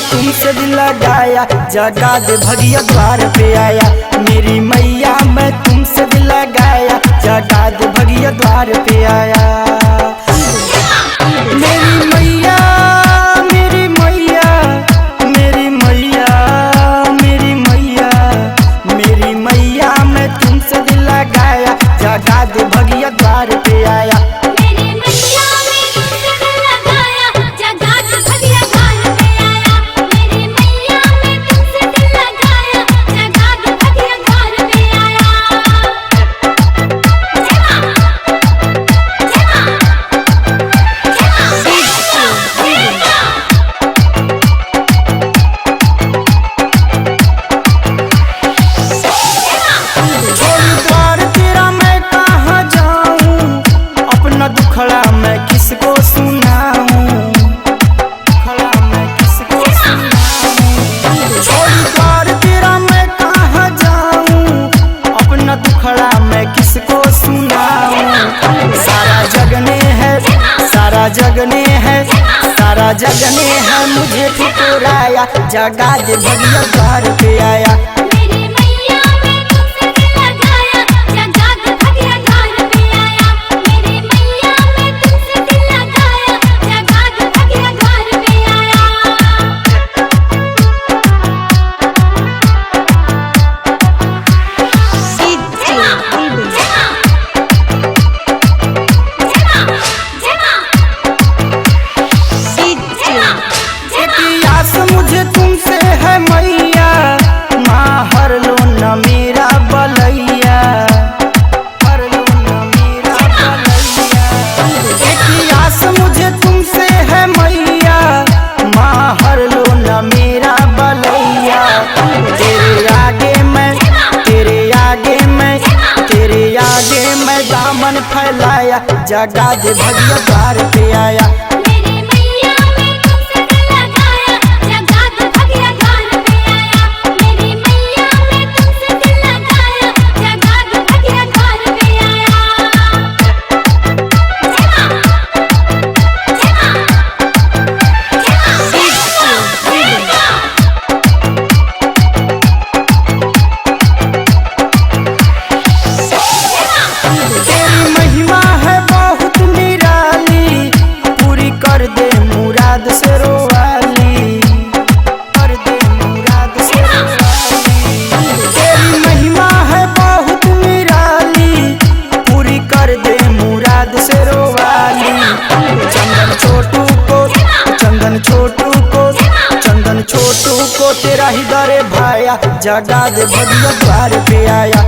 तुमसे दिल लगाया जगा दे भगिया द्वार पे आया। मेरी मैया मैं तुमसे दिल लगाया जगा दे भगिया द्वार पे आया। मेरी मैया मेरी मैया मेरी मैया मेरी मैया मेरी मैया मैं तुमसे दिल लगाया जगा दे भगिया द्वार पे आया। दुखड़ा मैं किसको सुनाऊं, दुखड़ा मैं किसको सुनाऊं। छोड़ कर तेरा मैं कहाँ जाऊं, अपना दुखड़ा मैं किसको सुनाऊं। सारा जगने है सारा जगने है सारा जगने है मुझे ठुकराया जगा दे भगिया द्वार पे आया। मुझे तुमसे है मैया माँ हर लो न मेरा बलैया, हर लो न मेरा बलैया। एक आस मुझे तुमसे है मैया माँ हर लो न मेरा बलैया। तेरे आगे मैं तेरे आगे मैं तेरे आगे मैं दामन फैलाया जगा दे भगिया द्वार पे आया। कर दे मुराद से रोवाली, कर दे मुराद से रोवाली। तेरी महिमा है बहुत निराली पूरी कर दे मुराद से रोवाली। चंदन छोटू को चंदन छोटू को चंदन छोटू को तेरा ही दरे भाया जगा दे भगिया द्वार पे आया।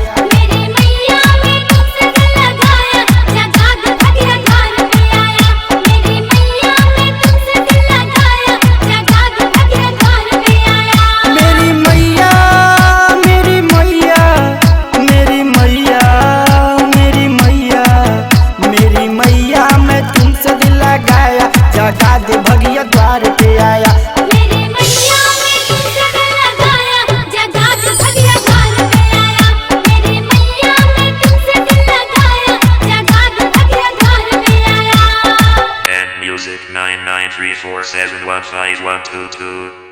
जगा दे भगिया द्वार पे आया। मेरी मैया मैं तुमसे दिल लगाया जगा दे भगिया द्वार पे आया। मेरी मैया मैं तुमसे दिल लगाया जगा दे भगिया द्वार पे आया। And music 99347151222